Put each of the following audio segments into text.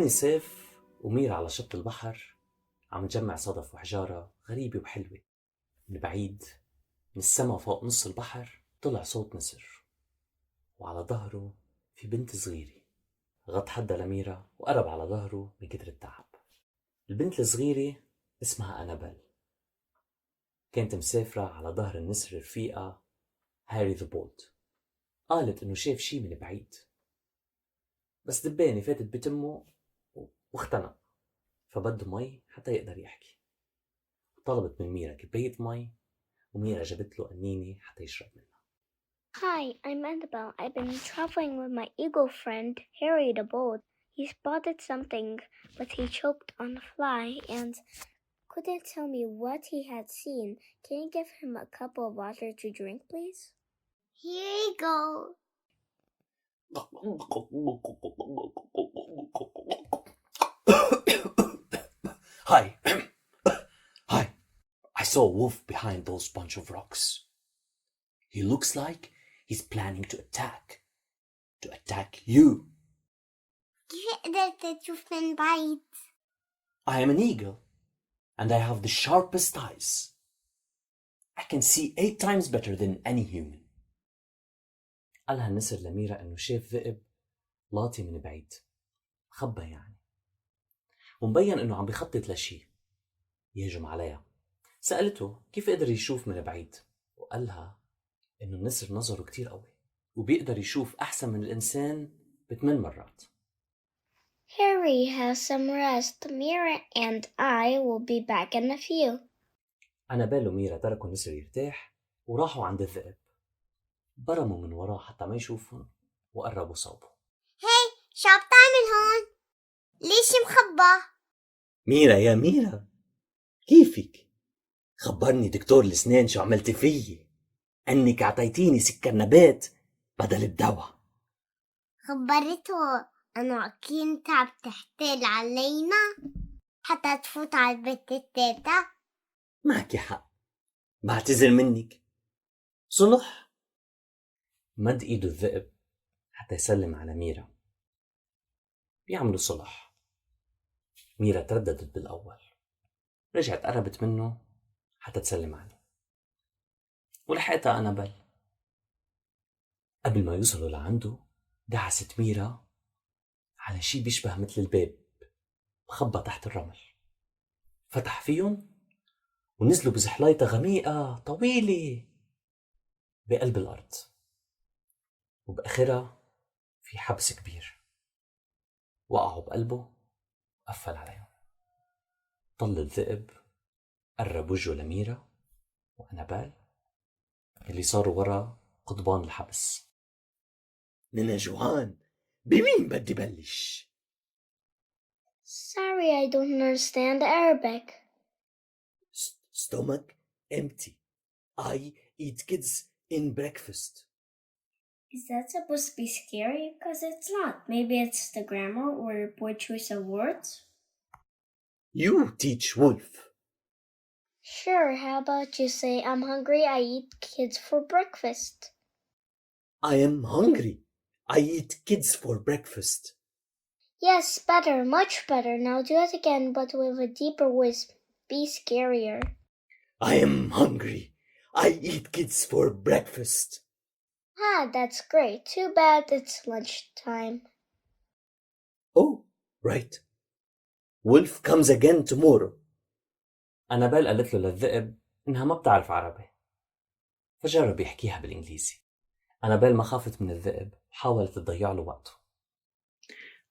كان صيف وميرا على شط البحر عم تجمع صدف وحجارة غريبة وحلوة. من بعيد، من السما فوق نص البحر، طلع صوت نسر، وعلى ظهره في بنت صغيرة. غط حدا لميرا وقرب على ظهره من كتر التعب. البنت الصغيرة اسمها أنابل، كانت مسافرة على ظهر النسر رفيقها هاري ذا بولد. قالت إنه شاف شي من بعيد، بس دبانة فاتت بتمه واختنق، فبده مي حتى يقدر يحكي. طلبت من ميرا كباية مي، وميرا جابت له قنينة حتى يشرب منها. Hi, I'm Annabelle. I've been traveling with my eagle friend, Harry the Bold. He spotted something, but he choked on a fly and couldn't tell me what he had seen. Can you give him a cup of water to drink, please? Here you go. Hi. Hi. I saw a wolf behind those bunch of rocks. He looks like he's planning to attack. To attack you. كيف قدرت تشوف من بعيد؟ I am an eagle, and I have the sharpest eyes. I can see 8 times better than any human. قالها النسر لميرا انه شاف ذئب لاطي من بعيد، خبى يعني، ومبين انه عم بيخطط لشي يهجم عليها. سألته كيف قدر يشوف من بعيد، وقالها انه النسر نظره كتير قوي وبيقدر يشوف احسن من الانسان ب8 مرات. Harry has some rest. Mira and I will be back in a few. أنابيل وميرا تركوا النسر يرتاح وراحوا عند الذئب. برموا من وراه حتى ما يشوفهم وقربوا صوبه. هاي شو بتعمل هون؟ ليش مخبى؟ ميرا يا ميرا، كيفك؟ خبرني دكتور الأسنان شو عملتي فيي، أنك عطيتيني سكر نبات بدل الدواء. خبرته أنه كنت عم تحتال علينا حتى تفوت على البيت التالتة. معك حق، بعتذر منك. صلح. مد إيده الذئب حتى يسلم على ميرا. بيعملوا صلح. ميرا ترددت بالأول، رجعت قربت منه حتى تسلم عليه، ولحقتها أنابل. قبل ما يوصلوا لعنده دعست ميرا على شي بيشبه مثل الباب مخبى تحت الرمل. فتح فيهم ونزلوا بزحلايطة غميقة طويلة بقلب الأرض، وبآخرها في حبس كبير. وقعوا بقلبه وقفل عليهم. طل الذئب قرب وجهه لميرا وأنابال اللي صاروا ورا قضبان الحبس. ننا جوعان، بمين بدي بلش؟ Sorry, I don't understand Arabic. Stomach empty. I eat kids in breakfast. Is that supposed to be scary? Because it's not. Maybe it's the grammar or poor choice of words? You teach Wolf. Sure, how about you say, I'm hungry, I eat kids for breakfast? I am hungry. I eat kids for breakfast. Yes, better, much better. Now do it again, but with a deeper voice. Be scarier. I am hungry. I eat kids for breakfast. Ah, that's great. Too bad it's lunchtime. Oh, right. Wolf comes again tomorrow. أنابيل قالت له للذئب إنها ما بتعرف عربي، فجرب يحكيها بالإنجليزي. أنابيل ما خافت من الذئب وحاولت تضيع له وقته.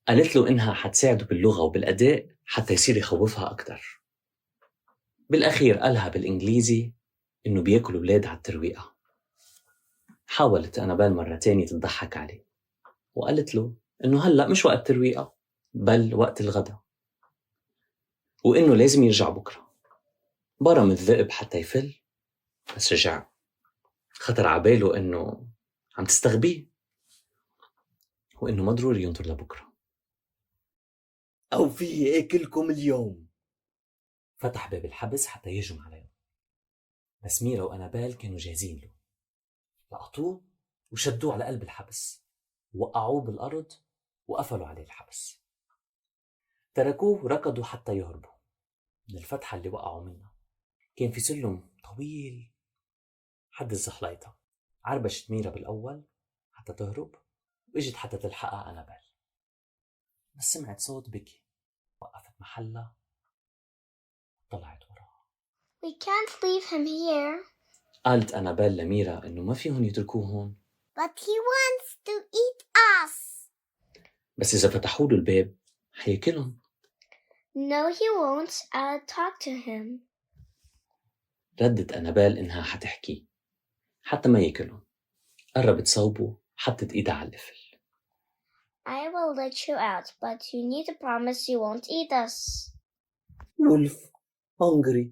قالت له إنها حتساعده باللغة وبالأداء حتى يصير يخوفها أكتر. بالأخير قالها بالإنجليزي إنه بياكل ولاد على الترويقة. حاولت أنابيل مرة تانية تضحك عليه، وقالت له إنه هلأ مش وقت ترويقة، بل وقت الغداء، وإنه لازم يرجع بكرة. برم الذئب حتى يفل، بس رجع. خطر عباله إنه عم تستغبيه، وإنه ما ضروري ينطر لبكرة. أو في أكلكم اليوم. فتح باب الحبس حتى يهجم عليهم، بس ميرا وأنابيل كانوا جاهزين له. لقطوه وشدوه على قلب الحبس، وقعوه بالأرض وقفلوا عليه الحبس. تركوه وركضوا حتى يهربوا من الفتحة اللي وقعوا منها. كان في سلم طويل حد الزحليطة. عربشت ميرا بالأول حتى تهرب، وإجت حتى تلحقها أنابيل، بس سمعت صوت بكي. وقفت محلها وطلعت وراها. We can't leave him here. قالت أنابيل لميرا إنه ما فيهم يتركوه هون، But he wants to eat us. بس إذا فتحوا له الباب حياكلهم. No, he won't. I'll talk to him. ردت أنابيل إنها حتحكي حتى ما ياكلهم. قربت صوبه، حطت إيدها على القفل. I will let you out, but you need to promise you won't eat us. Wolf, hungry.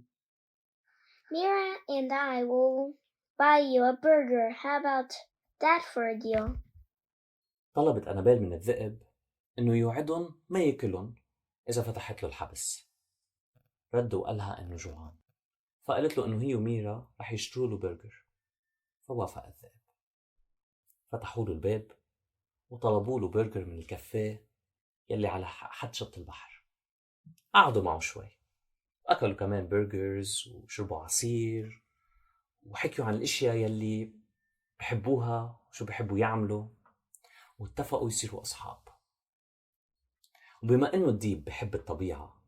Mira and I will buy you a burger. How about that for a deal? طلبت أنابيل من الذئب إنه يوعدهم ما ياكلهم إذا فتحت له الحبس. رد وقالها إنه جوعان، فقالت له إنه هي وميرا رح يشتروا له برجر. فوافق الذئب. فتحوا له الباب وطلبوا له برجر من الكافيه يلي على حد شط البحر. قعدوا معه شوي، أكلوا كمان برجرز وشربوا عصير وحكيوا عن الاشياء يلي بحبوها وشو بحبوا يعملوا، واتفقوا يصيروا أصحاب. وبما إنه الديب بحب الطبيعة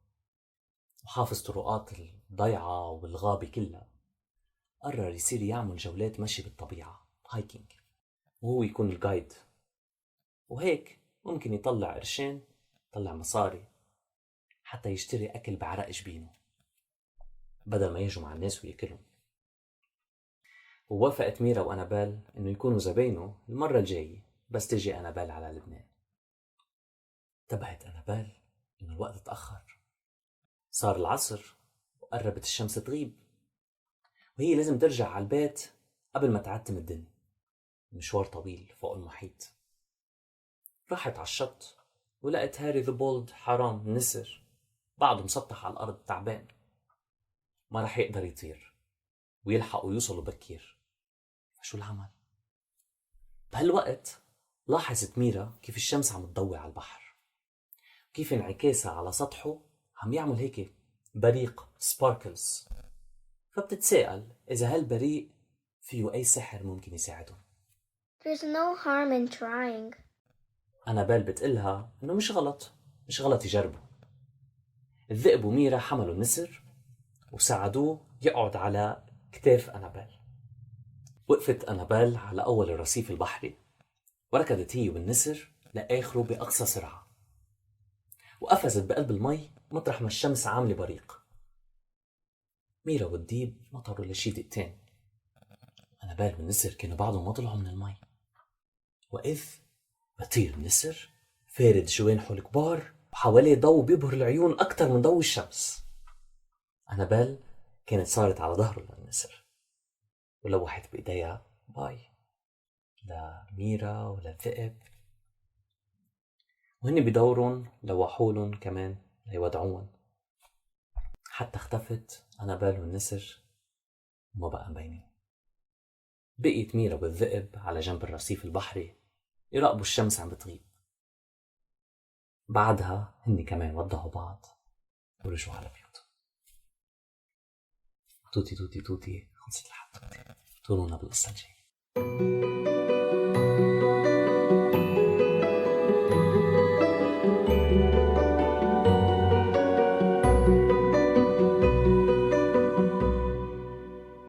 وحافظ طرقات الضيعة والغابة كلها، قرر يصير يعمل جولات مشي بالطبيعة، هايكينج، وهو يكون الجايد. وهيك ممكن يطلع قرشين، يطلع مصاري حتى يشتري أكل بعرق جبينه بدل ما يهجم على الناس ويأكلهم. ووافقت ميرا وأنابيل إنه يكونوا زباينه المرة الجاية بس تجي أنابيل على لبنان. انتبهت أنابيل إنه الوقت تأخر، صار العصر وقربت الشمس تغيب، وهي لازم ترجع على البيت قبل ما تعتم الدنيا. مشوار طويل فوق المحيط. راحت على الشط ولقت هاري ذا بولد حرام النسر بعده مسطح على الأرض تعبان، ما رح يقدر يطير ويلحقوا يوصلوا بكير. فشو العمل؟ بهالوقت لاحظت ميرا كيف الشمس عم تضوي على البحر، كيف انعكاسها على سطحه عم يعمل هيك بريق سباركلز. فبتتساءل إذا هالبريق فيه أي سحر ممكن يساعدهم. There's no harm in trying. أنابيل بتقلها إنه مش غلط يجربوا. الذئب وميرا حملوا النسر وساعدوه يقعد على كتاف أنابيل. وقفت أنابيل على أول الرصيف البحري وركضت هي والنسر لآخره بأقصى سرعة، وقفزت بقلب المي مطرح ما الشمس عاملة بريق. ميرا والديب نطروا لشي دقيقتين. أنابيل والنسر كانوا بعضهم ما طلعوا من المي، وإذ بطير النسر فارد جوانحه الكبار وحواليه ضوء بيبهر العيون أكتر من ضوء الشمس. أنابيل كانت صارت على ظهره للنسر ولوحت بإيديها باي لميرا وللذئب، وهن بدورهم لوحولن كمان ليودعون، حتى اختفت أنابيل والنسر وما بقى مبينين. بقيت ميرا والذئب على جنب الرصيف البحري يراقبوا الشمس عم بتغيب. بعدها هن كمان ودعوا بعض ورجعوا على بيوتهم. توتي توتي توتي، خلصت الحلقة. تورونا بالقصة الجاية.